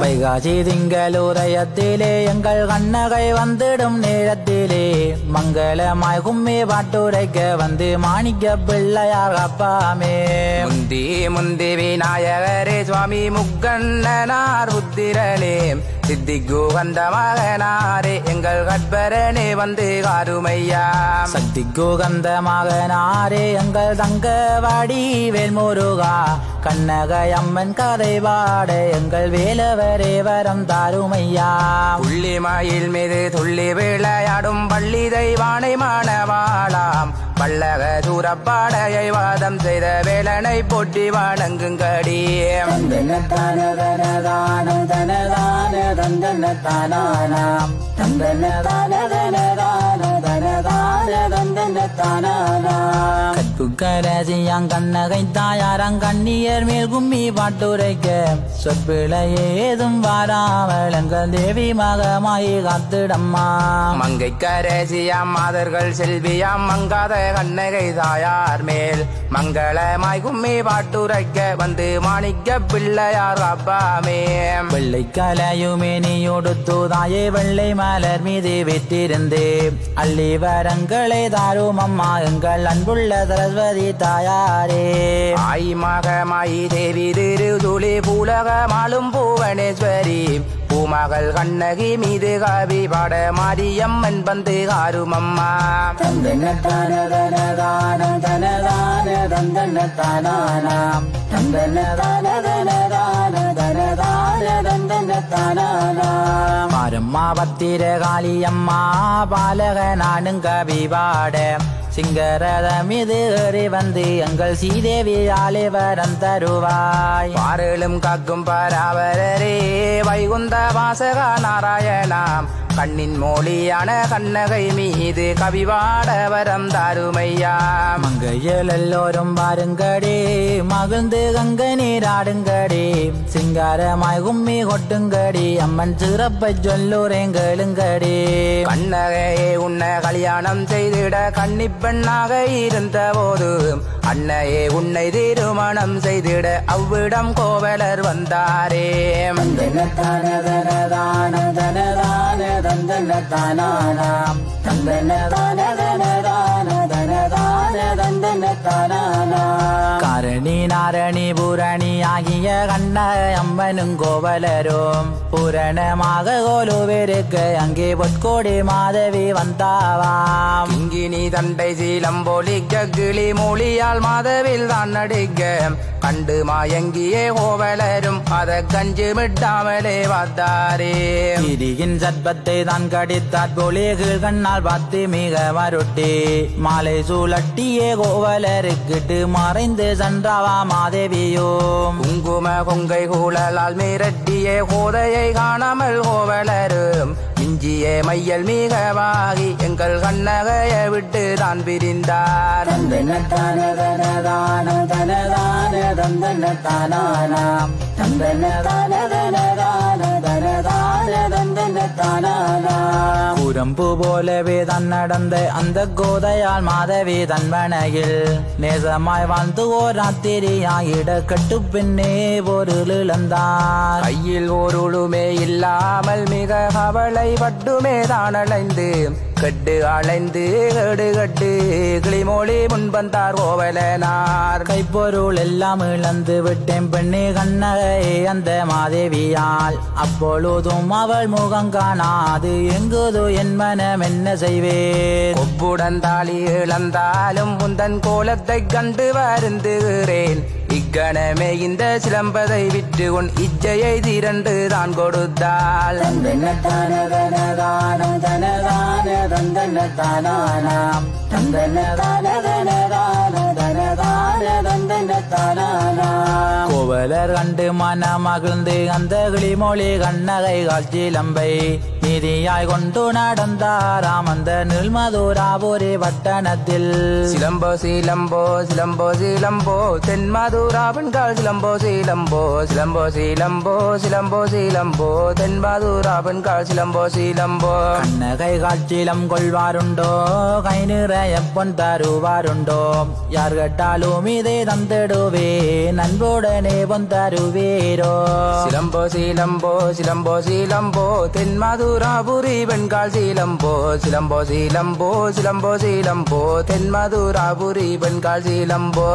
வைகாசி திங்களுரையத்திலே எங்கள் கண்ணகை வந்திடும் நேரத்திலே மங்களமாய் கும்மி பாட்டுரைக்க வந்து மாணிக்க பிள்ளையார் அப்பாமே. முந்தி முந்தி விநாயகரே சுவாமி முக்கண்ணனார் புத்திரனே சித்திக்கு வந்த மகனாரே எங்கள் கற்பரனே வந்து காருமையா. சக்திக்கு கந்த மகனாரே எங்கள் தங்கவாடி வேல்முருகா கண்ணகை அம்மன் கதை பாட எங்கள் வேலவரே வரம் தாருமையா. புள்ளி மயில் மீது துள்ளி விளையாடும் பள்ளி தெய்வானை மாணவாளாம் பல்லக சூரப்பாடையை வாதம் செய்த வேலனை போட்டி வணங்குங்கடி. கற்புக்கரசியாங் கண்ணகை தாயாரங் கண்ணியர் மேல் கும்மி பாட்டுரைக்க சொற்பிழை ஏதும் வாராமல் எங்கள் தேவி மகமாயி காத்திடம்மா. மங்கை கரசியாம் மாதர்கள் செல்வியாம் மங்காத கண்ணகை தாயார் மேல் மங்களமாய் கும்மி பாட்டுரைக்க வந்து மாணிக்க பிள்ளையார் அப்பாமே. வெள்ளை கலையுமே நீயொடுத்து தாயே வெள்ளை மலர் மீது விட்டிருந்து அள்ளி வரங்களை தாரும் அம்மா எங்கள் அன்புள்ள சரஸ்வதி தாயாரே. ஆய் மகமாயி தேவி திருதுளி பூலகமாளும் பூவனேஸ்வரி பூமகள் கண்ணகி மீது காவி பாட மாரியம்மன் வந்து காரும் அம்மா. மாரம்மா பத்திரகாளி அம்மா பாலக நானும் கவி பாட சிங்கரத மீது ஏறி வந்து எங்கள் சீதேவியாலே வரம் தருவாய். பாரலும் காக்கும் பராவரரே வைகுந்த வாசகா நாராயணாம் கண்ணின் மொழியான கண்ணகை மீது கவிவாட வரம் தாருமையா. மங்கையல் எல்லோரும் பாருங்கடே மகிழ்ந்து கங்க நீராடுங்கடே சிங்காரமாய் கும்மி கொட்டுங்கடி அம்மன் சிறப்பை சொல்லுறேன் கேளுங்கடே. கண்ணகையே உன்னை கல்யாணம் செய்திட கன்னி பெண்ணாக இருந்த போது அன்னையே உன்னை திருமணம் செய்திட அவ்விடம் கோவலர் வந்தாரே. காரணி நாரணி பூரணி ஆகிய கண்ண அம்மனும் கோவலரும் பூரணமாக கோலுவிருக்கு அங்கே பொற்கோடி மாதவி வந்தாவாம். இங்கினி தண்டை சீலம் போலிக்க கிளி மொழியால் மாதவில் தான் நடிக்க கண்டு மாயங்கியே கோவலரும் அத கஞ்சு மிட்டாமலே வாத்தாரே. கிரியின் சர்ப்பத்தை தான் கடித்தாற் போலேகள் கண்ணால் பார்த்து மிக மருட்டி மாலை சூழட்டியே கோவலருக்கிட்டு மறைந்து சென்றவா மாதேவியும். குங்கும கொங்கை கூழலால் மிரட்டியே கோதையை காணாமல் கோவலரும் இஞ்சியே மையல் மிகவாகி எங்கள் கண்ணகைய விட்டு தான் பிரிந்தார். குரம்பு போலவே தான் நடந்த அந்த கோதையால் மாதவி தன்மனையில் நேசமாய் வாழ்ந்து ஓர் ராத்திரியாயிட கட்டு பின்னே பொருள் இழந்தார். கையில் ஓருளுமே இல்லாமல் மிக கவலை பட்டுமே தான் அலைந்து கட்டு அலைந்து கடு கட்டு கிளிமொழி முன்பந்தார் கோவலனார். கைப்பொருள் எல்லாம் இழந்து விட்டேன் பெண்ணே கண்ணகை அந்த மாதேவியால் அப்பொழுதும் அவள் முகம் காணாது எங்குதோ என் மனம் என்ன செய்வேன். கொப்புடன் தாலி இழந்தாலும் முந்தன் கோலத்தை கண்டு வருந்துகிறேன். இக்கணமே இந்த சிலம்பதை விற்று உன் இச்சையை திரண்டு தான் கொடுத்தாள். கோவலர் கண்டு மன மகிழ்ந்து அந்த கிளிமொழி கண்ணகை காட்சிலம்பை வீதியாய் கொண்டு நடந்தாராம் அந்த நில்மதுராபுரி பட்டணத்தில். சிலம்போ சிலம்போ சிலம்போ சிலம்போ தென்மதுரா பெண்கள் சிலம்போ சிலம்போ சிலம்போ சிலம்போ சிலம்போ சிலம்போ தென்மதுரா பெண்கள் சிலம்போ சிலம்போ. கண்ணகை காட்சிலம் கொள்வாருண்டோ கை நிறைய பொன் தருவாருண்டோ யார் கேட்டாலும் இதை தந்திடுவே நண்புடனே பொன் தருவீரோ. சிலம்போ சிலம்போ சிலம்போ சிலம்போ தென்மதுராபுரி பெண்கள் சிலம்போ சிலம்போ சிலம்போ சிலம்போ சிலம்போ தென்மதுராபுரி பெண்கள் சிலம்போ.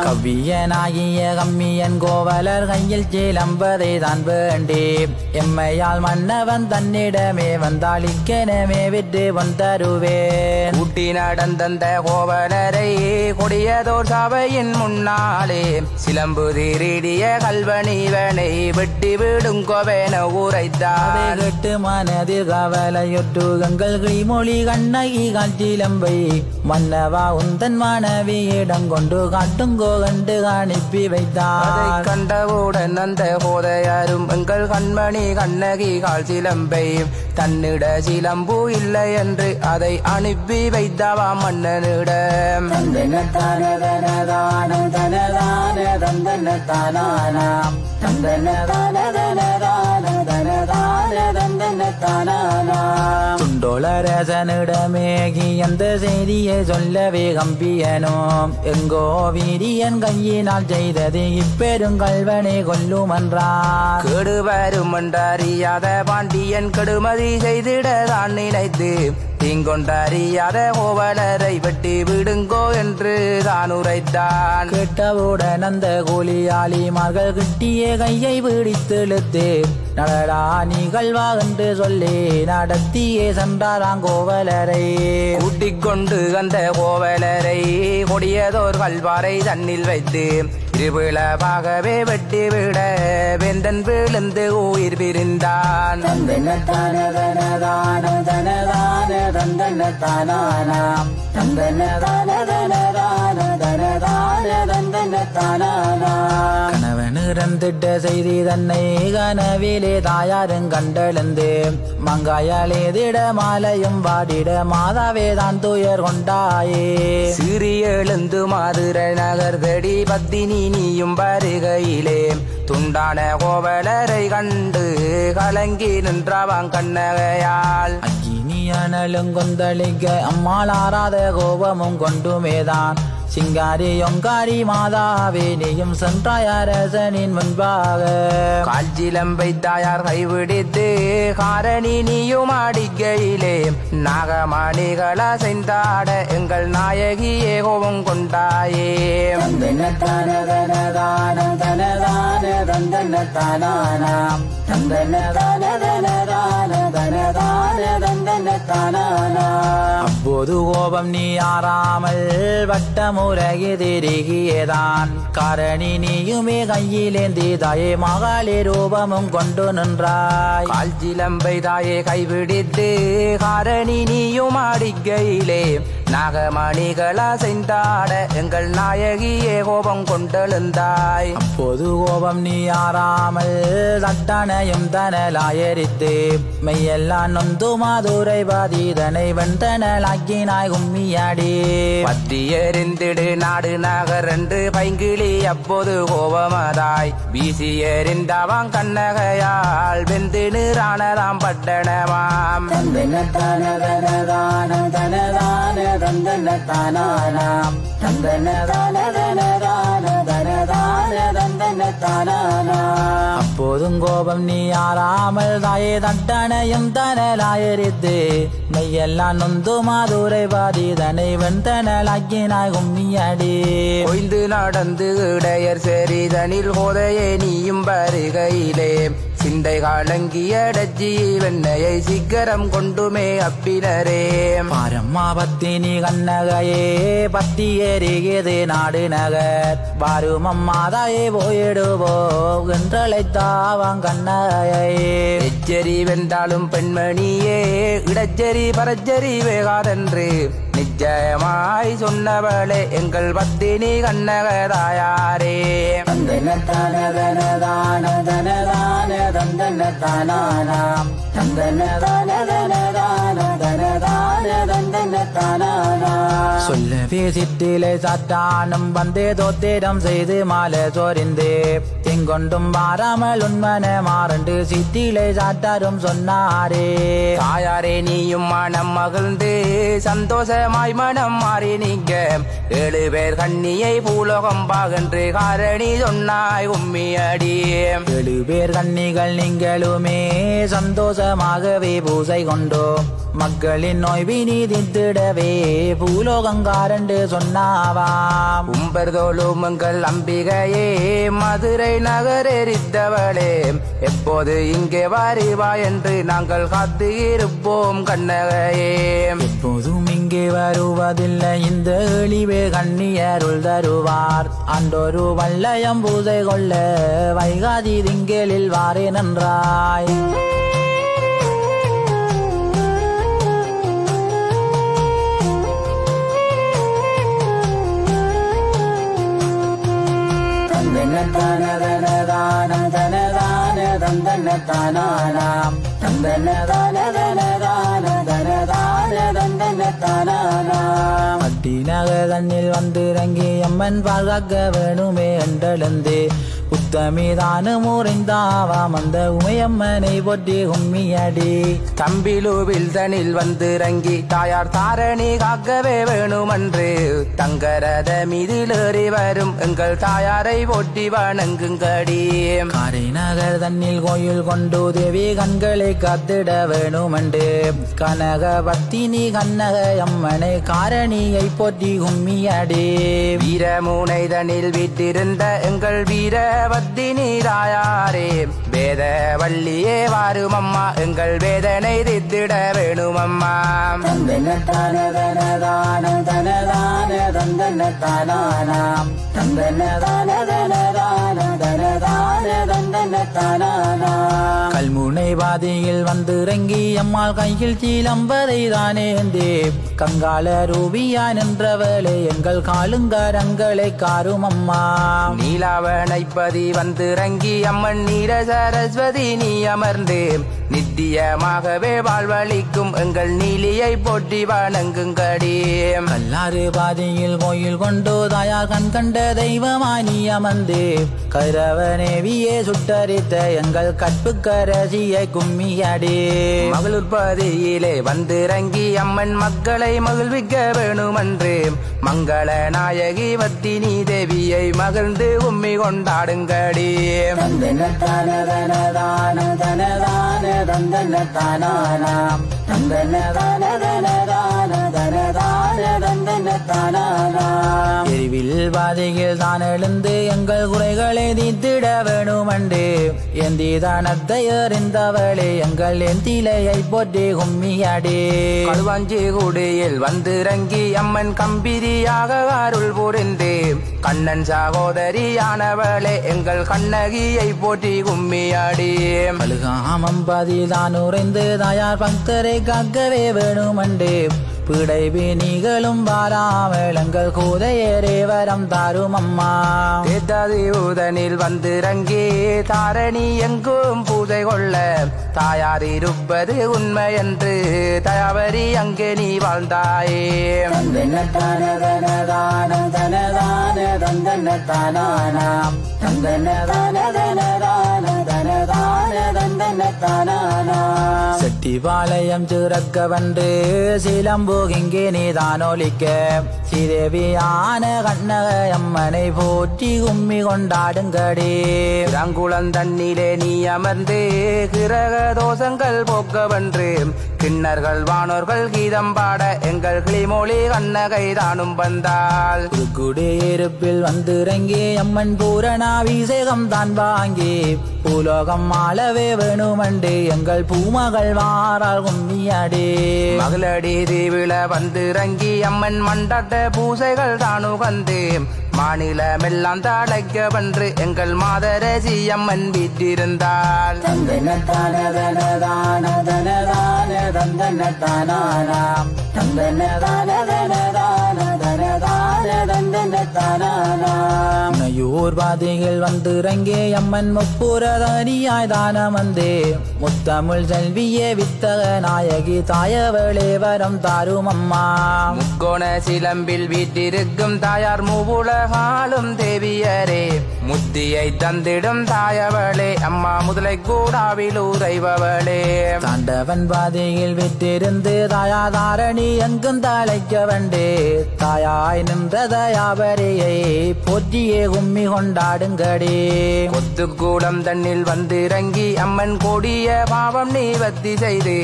கவ்வியனாகிய கம்மியன் கோவலர் கையில் சிலம்பதை தான் வேண்டி எம்மையால் மன்னவன் தன்னிடமே வந்தால் இக்கனமே விட்டு வந்தருவேன். கூட்டி நடந்தந்த கோவலரை கொடியதோர் சபையின் முன்னாலே சிலம்பு திருடிய கல்வனிவனை வெட்டி விடும் கோவென உரைத்தார். கேட்டு மனதில் கவலையொட்டு கங்கள் கிளிமொழி கண்ணகி காட்சிலம்பை மன்னவா உந்தன் மனைவியிடம் கொண்டு காட்டுங்கோ கண்டு அனுப்பி வைத்தார். கண்டவுடன் அந்த கோதையாரும் எங்கள் கண்மணி கண்ணகி கால் சிலம்பை தன்னிட சிலம்பு இல்லை என்று அதை அனுப்பி வைத்தவா மன்னனிடம். துண்டோளரசனிடமேகி அந்த செய்தியை சொல்லவே கம்பியனோ எங்கோ வீரியன் கையினால் செய்தது இப்பெருங்கல்வனை கொல்லுமன்றார். கெடுவரும் என்றறியாத பாண்டியன் கெடுமதி செய்திட தான் நினைத்து தீங்கொண்டறியாத கோவலரை வெட்டி விடுங்கோ என்று தான் உரைத்தான். கேட்டவுடன் அந்த கூலியாளிமார்கள் கிட்டிய கையை பிடித்தெழுத்து நடடா நிகழ்வா என்று சொல்லி நடத்தியே சென்றாராம் கோவலரை. கூட்டிக் கொண்டு அந்த கோவலரை கொடியதோர் கல்வாரை தன்னில் வைத்து இருவிழாகவே வெட்டி விட வெந்தன் விழுந்து உயிர் பிரிந்தான். கணவன் இறந்திட்ட செய்தி தன்னை கனவிலே தாயாரும் கண்டெழுந்து மங்காயாலே திட மாலையும் வாடிட மாதாவே தான் துயர் கொண்டாயே. சிறி எழுந்து மாதுரை நகர் தடி பத்தினி நீயும் வருகையிலே துண்டான கோவலரை கண்டு கலங்கி நின்றவான் கண்ணகையால். அக்கினியனலும் கொந்தளிக்க அம்மாள் ஆறாத கோபமும் கொண்டுமேதான் சிங்காரி ஒங்காரி மாதாவே நீயும் சென்றாய் அரசனின் முன்பாக. கால்சிலம்பை தாயார் கைவிடித்து காரணி நீயும் அடிக்கையிலே நாகமணிகளா சென்றாட எங்கள் நாயகியே கோபம் கொண்டாயே. அப்போது கோபம் நீ ஆறாமல் வட்டமுறகி திருகியதான் காரணி நீயுமே கையிலேந்தி தாயே மகளே ரூபமும் கொண்டு நின்றாய். கால்சிலம்பை தாயே கைவிடித்து காரணி நீயும் அடிக்கையிலே நாகமணிகளா சென்றாட எங்கள் நாயகியே கோபம் கொண்டெழுந்தாய். அப்போது கோபம் நீ ஆறாமல் தட்டனையும் தனலாயரித்து மெய்யெல்லாம் நொந்து மாதுரை பாதிதனை வெண்டனலாக்கினாய் கும்மியாடி. பற்றி எறிந்திடு நாடு நகர் என்று பைங்கிளி அப்போது கோபமதாய் வீசி எறிந்தவான் கண்ணகையால் வெந்து நிறானதாம் பட்டணமாம். அப்போதும் கோபம் நீ ஆறாமல் தாயே தட்டனையும் தனலாயரித்து மெய்யெல்லாம் நொந்து மாதுரை பாதிதனை வெண்டனலாக்கினாய் கும்மியடி. கொய்ந்து நடந்து இடையர் செறிதனில் கோதையே நீயும் வருகையிலே சிந்தை காலங்கிய டஜ்ஜி வெண்ணையை சிக்கரம் கொண்டுமே அப்பினரே பாரம்மா பத்தினி கண்ணகையே பத்தி ஏறியது நாடு நகர் வாரும் அம்மாதாயே போயிடுவோ என்றழைத்தாவன் கண்ணகையே எச்சரி வென்றாலும் பெண்மணியே இடச்சரி பரச்சரி வேகாதென்று நிச்சயமாய் சொன்னவளே எங்கள் பத்தினி கண்ணகதாயாரே சொல்லவே சிற்றிலே சாத்தானும் வந்தே தோத்திரம் செய்து மாலை சோரிந்து திங்கொண்டும் வாராமல் உண்மன மாறண்டு சிற்றிலே சாட்டாரும் சொன்னாரே தாயாரே நீயும் மனம் மகிழ்ந்து சந்தோஷமாய் மனம் மாறி நீங்க 7 பேர் கண்ணியை பூலோகம் பாகன்று காரணி சொன்னாய் உம்மியடி 7 பேர் கன்னிகள் நீங்களுமே சந்தோஷமாகவே பூசை கொண்டோம் மக்களின் நோய்வினி தித்திடவே பூலோகங்காரண்டு சொன்னாவாம் உம்பர்தோளும் எங்கள் அம்பிகையே மதுரை நகரெரித்தவளே எப்போது இங்கே வாரிவா என்று நாங்கள் காத்து இருப்போம் கண்ணகையே எப்போதும் இங்கே வருவதில்லை இந்த எளிவே கண்ணியருள் தருவார் அன்றொரு வல்லயம் பூசை கொள்ள வைகாதி திங்களில் வாரே நன்றாய் மட்டினகதனில் வந்திறங்கி அம்மன் பால்காக்க வேணுமே என்றெழுந்து உத்தமிதானு முறைந்தாவாம் அந்த உமையம்மனை பொட்டி கும்மியடி தம்பிலுவில் தனில் வந்திறங்கி தாயார் தாரணி காக்கவே வேணுமன்று தங்கரத மீதிலேறி வரும் எங்கள் தாயாரை போட்டி வணங்குங்கடி காரை நகர் தன்னில் கோயில் கொண்டு தேவி கண்களை காத்திட வேணுமென்று கனக பத்தினி கண்ணக அம்மனை காரணியை போட்டி கும்மியடி வீரமுனை தனில் வீட்டிருந்த எங்கள் வீரவத்தினி தாயாரே வேத வள்ளியே வாரும் அம்மா எங்கள் வேதனை தித்திட வேணும் அம்மா கல்முனை பாதையில் வந்திறங்கி அம்மாள் கையில் சீலம்பதை தானேந்தே கங்கால ரூபியான் என்றவளே எங்கள் காலுங்கரங்களை காரும் அம்மா நீலாவணைப்பதி வந்திறங்கி அம்மன் நீர சரஸ்வதி நீ அமர்ந்து நித்தியமாகவே வாழ்வழிக்கும் எங்கள் நீலியை போற்றி வணங்குங்கடி கல்லாறு பாதையில் கோயில் கொண்டு தாயார் கண் கண்ட தெய்வமாய் நீ அமர்ந்து கரவனேவியே சுட்டரித்த எங்கள் கற்புக்கரசியை கும்மியடி மகளுற்பதியிலே வந்திறங்கி அம்மன் மக்களை மகிழ்விக்க வேணுமென்று மங்கள நாயகி வத்தினி தேவியை மகிழ்ந்து உம்மி கொண்டாடுங்கடி எரிவில் பாதையில் தான் எழுந்து எங்கள் குறைகளை தீர்த்திட வேணுமண்டு எந்தி தானத்தை எறிந்தவளே எங்கள் எந்திலையை போற்றி கும்மியடி களுவாஞ்சி குடியில் வந்திறங்கி அம்மன் கம்பிரியாக அருள் புரிந்து கண்ணன் சகோதரியானவளே எங்கள் கண்ணகியை போற்றி கும்மியாடி அழுகாமம் பதிதான் உறைந்து தாயார் பக்தரை காக்கவே வேணுமண்டு பிடை நீகளும் வாராமல் எங்கள் கூதையரே வரம் தாரும் அம்மா தேத்தாதியூதனில் வந்திறங்கி தாரணி எங்கும் பூஜை கொள்ள தாயார் இருப்பது உண்மை என்று தயாவரி அங்கே நீ வாழ்ந்தாயே செட்டிபாளையம் சிறக்க வந்து சிலம்போகிங்கே நீதான் ஒலிக்க ஸ்ரீதேவியான கண்ணக அம்மனை போற்றி கும்மி கொண்டாடுங்கடி ரங்குளம் தண்ணிலே நீ அமர்ந்து கிரக தோஷங்கள் போக்க வென்று கிண்ணர்கள் வானோர்கள் கீதம் பாட எங்கள் கிளிமொழி கண்ணகை தானும் வந்தாள் குடியிருப்பில் வந்திறங்கி அம்மன் பூரணாபிஷேகம் தான் வாங்கி பூலோகம் ஆளவே வேணுமண்டு எங்கள் பூமகள் வாரால் கும்மியாடே மகளடி தீவில வந்திறங்கி அம்மன் மண்டட்ட பூசைகள் தானு கந்து மாநிலமெல்லாம் தாளைக்க வென்று எங்கள் மாதரசி அம்மன் வீற்றிருந்தாள் ூர்வாதிகள் வந்திறங்கே அம்மன் முப்புரதனியாய் தானம் வந்தே முத்தமிழ் செல்வியே வித்தக நாயகி தாயவளே வரம் தாரும் அம்மா முக்கோண சிலம்பில் வீட்டிருக்கும் தாயார் மூவுலகாலும் தேவியரே முத்தியை தந்திடும் தாயவளே அம்மா முதலை கூடாவில் உறைபவளே தாண்டவன் பாதையில் விட்டிருந்து தாயாதாரணி எங்கும் தாளைக்க வண்டே தாயாய் நின்ற தயாபரியை போற்றியே கும்மி கொண்டாடுங்கடே கொத்துக்கூடம் தன்னில் வந்திறங்கி அம்மன் கொடிய பாவம் நீ வத்தி செய்து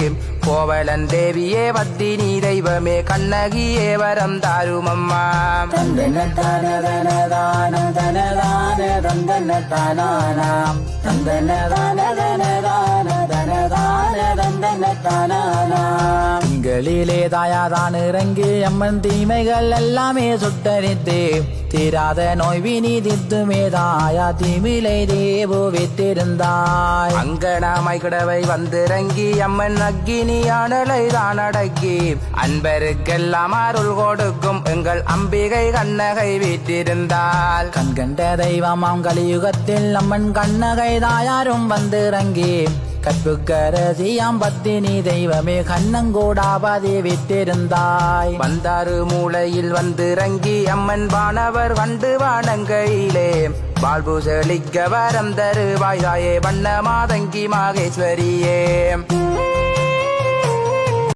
கோவலன் தேவியே வத்தி நீ தெய்வமே கண்ணகியே வரம் தாரும் அம்மா திங்களிலே தாயாதான் இறங்கி அம்மன் தீமைகள் எல்லாமே சுட்டரித்து தீராத நோய்வினி தித்துமே தாயா தீமிலை தேவோ வைத்திருந்தாய் அங்கனாமை கிடவை வந்திறங்கி அம்மன் அக்கினியானலை தான் அடக்கி அன்பருக்கெல்லாம் அருள் கொடுக்கும் எங்கள் அம்பிகை கண்ணகை வீற்றிருந்தாள் கண்கண்ட தெய்வமாம் கலியுகத்தில் அம்மன் கண்ணகை தாயாரும் வந்திறங்கி கற்புக்கரசியாம் பத்தினி தெய்வமே கண்ணங்கோடாபதி விட்டிருந்தாய் வந்தாறு மூலையில் வந்திறங்கி அம்மன் வானவர் கண்டு வானங்கையிலே வாழ்வு செழிக்க வரம் தருவாய் தாயே வண்ண மாதங்கி மாகேஸ்வரியே